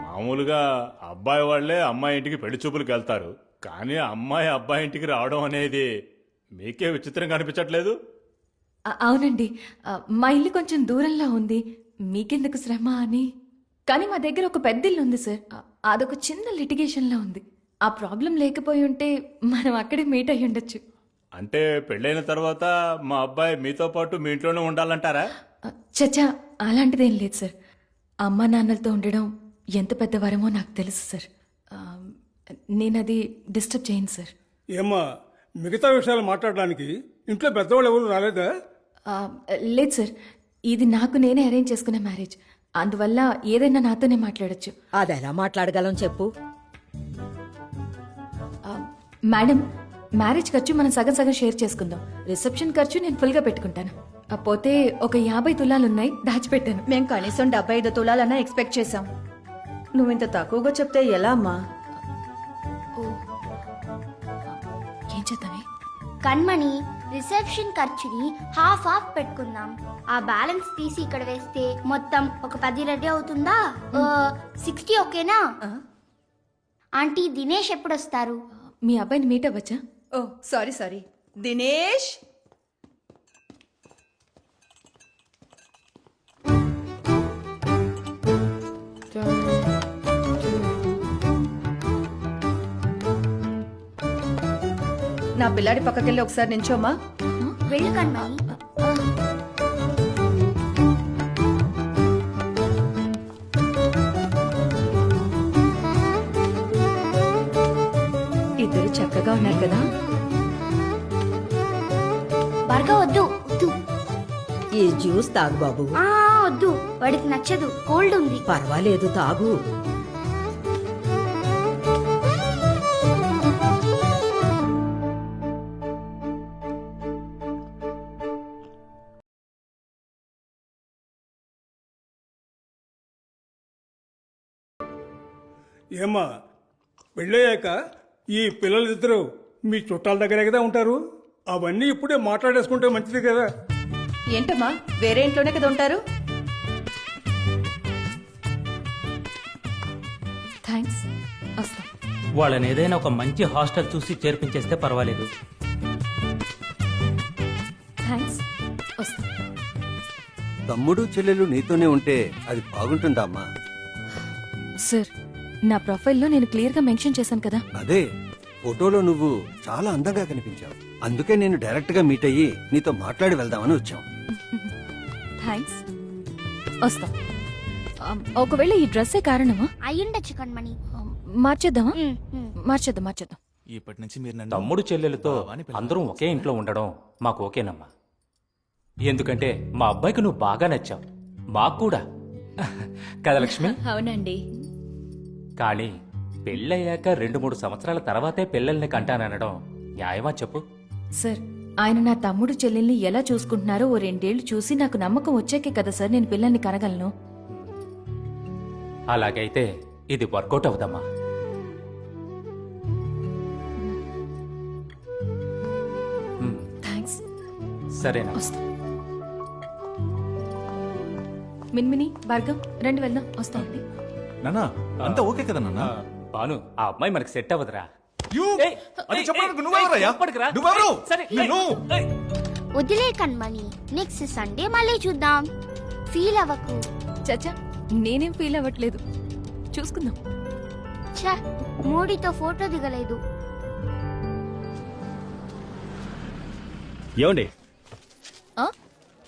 మామూలుగా అబ్బాయి వాళ్లే అమ్మాయి ఇంటికి పెళ్లి చూపులకు వెళ్తారు, కానీ అమ్మాయి అబ్బాయి ఇంటికి రావడం అనేది మీకే విచిత్రంగా అనిపించట్లేదు? అవునండి, మా ఇల్లు కొంచెం దూరంలో ఉంది, మీకెందుకు శ్రమ అని. కానీ మా దగ్గర ఒక పెద్ద ఇల్లు ఉంది సార్, అదొక చిన్న లిటిగేషన్లో ఉంది. ఆ ప్రాబ్లం లేకపోయి ఉంటే మనం అక్కడే మీట్ అయ్యి ఉండొచ్చు. అంటే పెళ్ళైన తర్వాత మా అబ్బాయి మీతో పాటు మీ ఇంట్లోనే ఉండాలంటారా? చచ్చా, అలాంటిదేం లేదు సార్. అమ్మా నాన్నలతో ఉండడం ఎంత పెద్ద వరమో నాకు తెలుసు సార్. నేను అది డిస్టర్బ్ చేయను సార్. ఏమ్మా, మిగతా విషయాలు మాట్లాడడానికి ఇంట్లో పెద్దవాళ్ళు ఎవరు రాలేదా? లేదు సార్, ఇది నాకు నేనే అరేంజ్ చేసుకున్న మ్యారేజ్, అందువల్ల ఏదైనా నాతోనే మాట్లాడొచ్చు. అది ఎలా మాట్లాడగలం చెప్పు. మేడం, మ్యారేజ్ ఖర్చు మనం సగం సగం షేర్ చేసుకుందాం. రిసెప్షన్ ఖర్చు నేను ఫుల్గా పెట్టుకుంటాను. పోతే ఒక 50 తులాలున్నాయి, దాచిపెట్టాను. మేం కనీసం 75 తులాలన్నా ఎక్స్పెక్ట్ చేశాం. నువ్వింత తక్కువగా చెప్తే ఎలా అమ్మా? ఏం చేద్దామే? కన్మణి, రిసెప్షన్ ఖర్చుని హాఫ్ పెట్టుకుందాం. ఆ బ్యాలెన్స్ తీసి ఇక్కడ వేస్తే మొత్తం ఒక 10 రెడీ అవుతుందా? 60 ఓకేనా? ఆంటీ, దినేష్ ఎప్పుడు వస్తారు? మీ అబ్బాయిని మీట్ అవ్వచ్చా? ఓ సారీ దినేష్. నా పిల్లాడి పక్కకెళ్ళి ఒకసారి నించోమ్మా. వెళ్ళు కన్మణి. ఇద్దరు చక్కగా ఉన్నారు కదా. బర్గా వద్దు. ఈ జ్యూస్ తాగు బాబు. వద్దు, వాడికి నచ్చదు, కోల్డ్ ఉంది. పర్వాలేదు, తాగు. ఏమ్మా, పెళ్ళయ్యాక ఈ పిల్లలిద్దరూ మీ చుట్టాల దగ్గరే కదా ఉంటారు, అవన్నీ ఇప్పుడే మాట్లాడేసుకుంటే మంచిది కదా. ఏంటమ్మా, వేరే ఇంట్లోనే కదా ఉంటారు? థ్యాంక్స్, వస్తాం. వాళ్ళని ఏదైనా ఒక మంచి హాస్టల్ చూసి చేర్పించేస్తే పర్వాలేదు. థ్యాంక్స్, వస్తాం. తమ్ముడు చెల్లెలు నీతోనే ఉంటే అది బాగుంటుందమ్మా. సార్, నా ప్రొఫైల్లో నేను క్లియర్గా మెన్షన్ చేశాను కదా. అదే, ఫోటోలో నువ్వు చాలా అందంగా కనిపించావు, అందుకే నేను డైరెక్ట్ గా మీట్ అయ్యి నీతో మాట్లాడి వెళ్దామని వచ్చాం. థ్యాంక్స్, వస్తాం. ఒకవేళ ఈ డ్రెస్సే కారణమా? అయ్యుండొచ్చు కన్మణి. మార్చేద్దామా? మార్చేద్దాం. ఇప్పటి నుంచి మీరు తమ్ముడు చెల్లెలతో అందరం ఒకే ఇంట్లో ఉండడం మాకు ఓకేనమ్మా. ఎందుకంటే మా అబ్బాయికి నువ్వు బాగా నచ్చావు, మాకు కూడా కదా లక్ష్మి? అవునండి. కానీ పెళ్ళయ్యాక 2-3 సంవత్సరాల తర్వాతే పిల్లల్ని కంటాననడం న్యాయమా చెప్పు? సార్, ఆయన నా తమ్ముడు చెల్లెల్ని ఎలా చూసుకుంటున్నారో ఓ 2 ఏళ్లు చూసి నాకు నమ్మకం వచ్చాకే కదా సార్ నేను పిల్లల్ని కనగలను. అలాగైతే ఇది వర్కౌట్ అవుదమ్మా. థ్యాంక్స్. సరేనా? మిన్మిని, భార్గవ్, రండి వెళ్దాం. వస్తామండి. నాన్నా, అంతా ఓకే కదా నాన్న? బాను, ఆ అమ్మాయి మనకి సెట్ అవ్వదురా. వదిలే కన్మణి, నెక్స్ట్ సండే మళ్ళీ చూద్దాం. ఫీల్ అవ్వకు. చచ్చా, నేనేం ఫీల్ అవ్వట్లేదు, చూసుకుందాం. మోడీతో ఫోటో దిగలేదు. ఏమండి,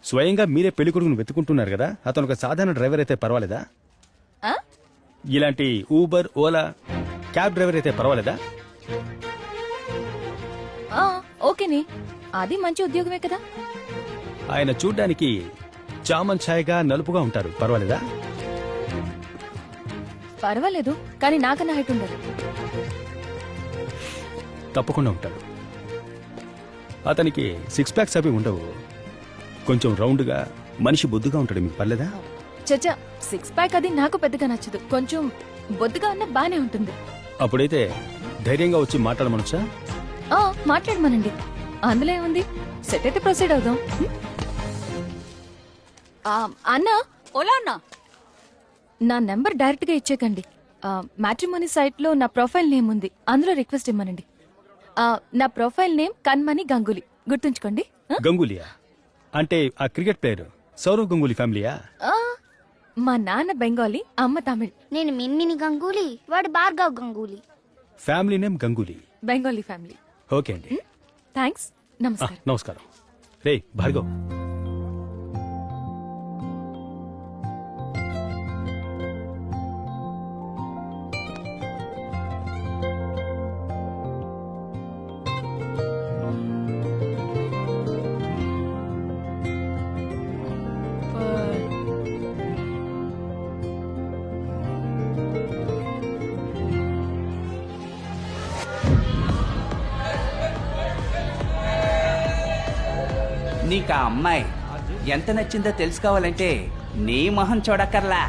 స్వయంగా మీరే పెళ్లి కొడుకును వెతుకుంటున్నారు కదా, అతను ఒక సాధారణ డ్రైవర్ అయితే పర్వాలేదా? ఇలాంటి ఊబర్, ఓలా, క్యాబ్ డ్రైవర్ అయితే పర్వాలేదా? ఓకేనే, అది మంచి ఉద్యోగమే కదా. ఆయన చూడ్డానికి చామన్ ఛాయగా నలుపుగా ఉంటారు, పర్వాలేదా? పర్వాలేదు, కానీ నాకన్నా హైట్ ఉండదు. తప్పకుండా ఉంటాడు. అతనికి 6 ప్యాక్స్ అవి ఉండవు, కొంచెం రౌండ్గా మనిషి బొద్దుగా ఉంటాడు, మీకు పర్లేదా? చచ్చా, 6 ప్యాక్ అది నాకు పెద్దగా నచ్చదు, కొంచెం బొద్దుగా ఉన్న బానే ఉంటుంది. అప్పుడైతే ధైర్యంగా వచ్చి మాట్లాడమనొచ్చా? మాట్లాడమనండి. అందులో ఏముంది, సెట్ అయితే ప్రొసీడ్ అవుదాం. అన్న, ఓలా అన్న, నా నెంబర్ డైరెక్ట్ గా ఇచ్చేకండి. మ్యాట్రిమోనీ సైట్ లో నా ప్రొఫైల్ నేమ్ ఉంది, అందులో రిక్వెస్ట్ ఇమ్మనండి. నా ప్రొఫైల్ నేమ్ కన్మణి గంగూలీ, గుర్తుంచుకోండి. గంగూలియా అంటే ఆ క్రికెట్ ప్లేయర్ సౌరవ్ గంగూలీ ఫ్యామిలీయా? మా నాన్న బెంగాలీ, అమ్మ తమిళ్. నేను మిన్మిని గంగూలీ, వాడు Bhargav Ganguly. Family name Ganguly. Bengali family. Okay అండి. థ్యాంక్స్. నమస్కారం. నమస్కారం. రే భార్గవ్, నీకు ఆ అమ్మాయి ఎంత నచ్చిందో తెలుసుకోవాలంటే నీ మొహం చూడక్కర్లా,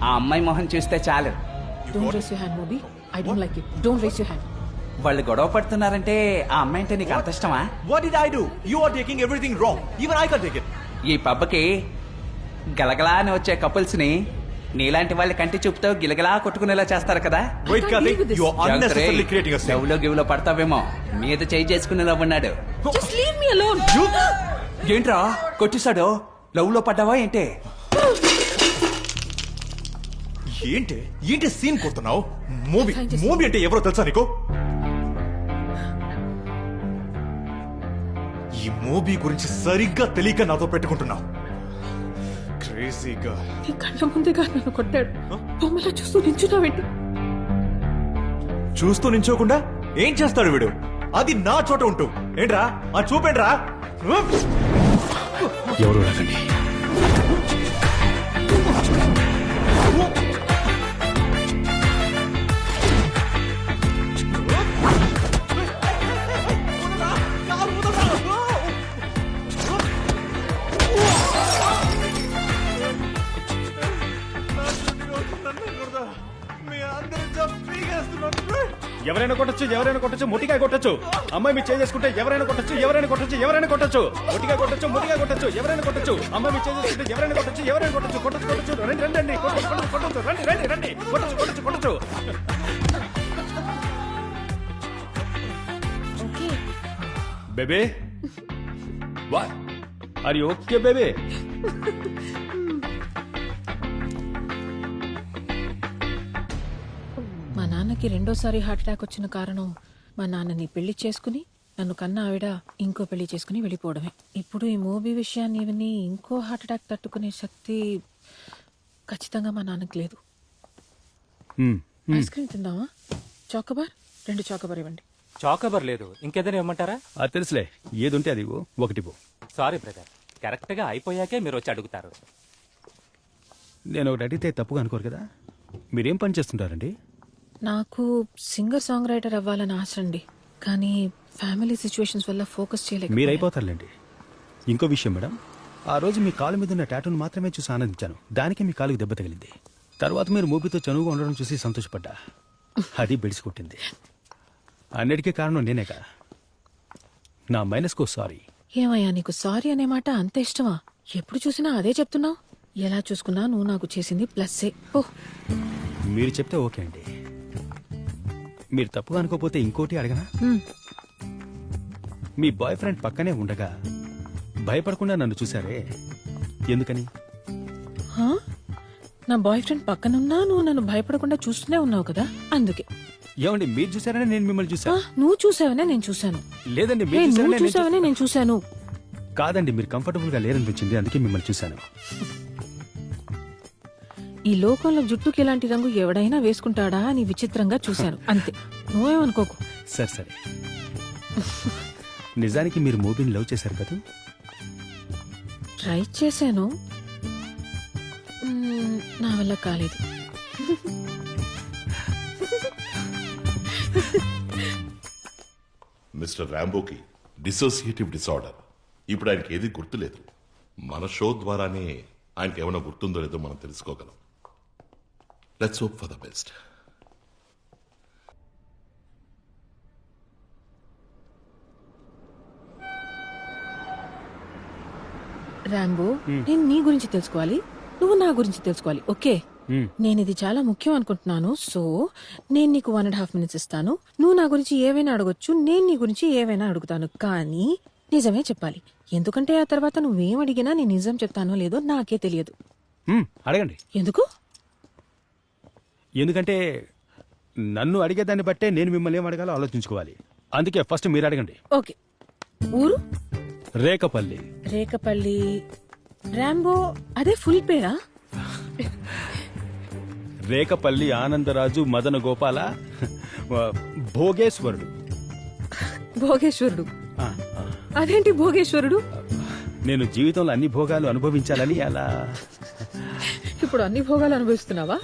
ఆ అమ్మాయి మొహం చూస్తే చాలు. వాళ్ళు గొడవ పడుతున్నారంటే ఆ అమ్మాయి అంటే నీకు అంత ఇష్టమా? What did I do? You are taking everything wrong. Even I can't take it. ఈ పబ్బకి గలగలా అని వచ్చే కపుల్స్ ని నీలాంటి వాళ్ళ కంటి చూపుతో గిలగలా కొట్టుకునేలా చేస్తారు కదా. Wait, Karthik, you are unnecessarily creating a scene. లవ్లో గివ్లో పడతావేమో, మీద చేయి చేసుకునేలా ఉన్నాడు. ఏంట్రా కొట్టేశాడు? లవ్ లో పడ్డావా ఏంటి? ఏంటి సీన్ కొడుతున్నావు? మూవీ అంటే ఎవరో తెలుసా నీకు? ఈ మూవీ గురించి సరిగ్గా తెలియక నాతో పెట్టుకుంటున్నావు. క్రేజీగా నీ కళ్ళ ముందుగా నన్ను కొట్టాడు, బొమ్మలా చూస్తూ నించున్నావేంటి? చూస్తూ నించోకుండా ఏం చేస్తాడు వీడు? అది నా చోట ఉంటూ ఏంట్రా ఆ చూపేంట్రా? ఎవరు రాకండి. ఎవరైనా కొట్టచ్చు, మొట్టిగా కొట్టచ్చు. అమ్మాయి మీరు చేసుకుంటే ఎవరైనా కొట్టచ్చు, మొట్టిగా కొట్టచ్చు, ఎవరైనా కొట్టచ్చు. అమ్మాయి మీరు చేసుకుంటే ఎవరైనా కొట్టచ్చు. కొట్టచ్చు. రండి కొట్టచ్చు, రండి కొట్టచ్చు. బేబే, ఆర్ యు ఓకే బేబే? మా నాన్నకి రెండోసారి హార్ట్ అటాక్ వచ్చిన కారణం మా నాన్నని పెళ్లి చేసుకుని నన్ను కన్న ఆవిడ ఇంకో పెళ్లి చేసుకుని వెళ్ళిపోవడమే. ఇప్పుడు ఈ మూవీ విషయాన్ని విని ఇంకో హార్ట్ అటాక్ తట్టుకునే శక్తి ఖచ్చితంగా మా నాన్నకి లేదు. ఐస్ క్రీమ్ తిందామా? చాకోబార్ 2 చాకోబార్ ఇవ్వండి. చాకోబార్ లేదు, ఇంకేదైనా ఇవ్వమంటారా? అది తెలుసులే, ఏదుంటే అది ఒకటి పో. సారీ బ్రదర్, కరెక్ట్ గా అయిపోయాకే మీరు వచ్చి అడుగుతారు. నేను ఒకటి అడిగితే తప్పుగా అనుకోరు కదా. మీరేం పని చేస్తుంటారండి? నాకు సింగర్ సాంగ్ రైటర్ అవ్వాలని ఆశ అండి, కానీ ఫ్యామిలీ సిచ్యువేషన్స్ వల్ల ఫోకస్ చేయలేక. మీరు అయిపోతారులేండి. ఇంకో విషయం మేడం, ఆ రోజు మీ కాలు మీద ఉన్న టాటూను మాత్రమే చూసి ఆనందించాను. దానికి మీ కాలుకి దెబ్బ తగిలింది. తర్వాత మీరు మూవీతో చనువుగా ఉండడం చూసి సంతోషపడ్డా, అది బెడిసి కొట్టింది. అన్నిటికీ కారణం నేనేగా. నా మైనస్కో సారీ. ఏమయ్యా, నీకు సారీ అనే మాట అంత ఇష్టమా? ఎప్పుడు చూసినా అదే చెప్తున్నావు. ఎలా చూసుకున్నా నువ్వు నాకు చేసింది ప్లస్సే. ఓ, మీరు చెప్తే ఓకే అండి. మీరు తప్పుగా అనుకోపోతే ఇంకోటి అడగనా? మీ బాయ్ ఫ్రెండ్ పక్కనే ఉండగా భయపడకుండా నన్ను చూసారే, ఎందుకని? నా బాయ్ ఫ్రెండ్ పక్కనున్నా నువ్వు నన్ను భయపడకుండా చూస్తూనే ఉన్నావు కదా, అందుకే. ఏమండి, మీరు చూసారనే నేను మిమ్మల్ని చూసా. నువ్వు చూసావనే నేను చూశాను. లేదండి, నువ్వు చూసావనే నేను చూశాను. కాదండి, మీరు కంఫర్టబుల్ గా లేరనిపించింది, అందుకే మిమ్మల్ని చూశాను. ఈ లోకంలో జుట్టుకి ఇలాంటి రంగు ఎవడైనా వేసుకుంటాడా అని విచిత్రంగా చూశాను, అంతే. నువ్వేమనుకోకు. సరే. నిజానికి మీరు మూవీని లవ్ చేశారు కదా? ట్రై చేశాను, నా వల్ల కాలేదు. మిస్టర్ రాంబోకి డిసోసియేటివ్ డిసార్డర్. ఇప్పుడు ఆయనకి ఏది గుర్తులేదు. మన షో ద్వారానే ఆయనకి ఏమైనా గుర్తుందో లేదో మనం తెలుసుకోగలం. Let's hope for the best. Rambo నేను నీ గురించి తెలుసుకోవాలి, నువ్వు నా గురించి తెలుసుకోవాలి. ఓకే, నేను ఇది చాలా ముఖ్యం అనుకుంటున్నాను. సో నేను నీకు 1.5 minutes ఇస్తాను. నువ్వు నా గురించి ఏవైనా అడగొచ్చు, నేను నీ గురించి ఏవైనా అడుగుతాను. కానీ నిజమే చెప్పాలి, ఎందుకంటే ఆ తర్వాత నువ్వేం అడిగినా నేను నిజం చెప్తానో లేదో నాకే తెలియదు. అడగండి. ఎందుకు? ఎందుకంటే నన్ను అడిగేదాన్ని బట్టే నేను మిమ్మల్ని ఏం అడగాలో ఆలోచించుకోవాలి. అందుకే ఫస్ట్ మీరు అడగండి. ఓకే. ఊరు? రేకపల్లి. రేకపల్లి. రాంబో అదే ఫుల్ పేరా? రేకపల్లి ఆనందరాజు మదన గోపాల భోగేశ్వరుడు. భోగేశ్వరుడు? అదేంటి భోగేశ్వరుడు? నేను జీవితంలో అన్ని భోగాలు అనుభవించాలని అలా. ఇప్పుడు అన్ని భోగాలు అనుభవిస్తున్నావా?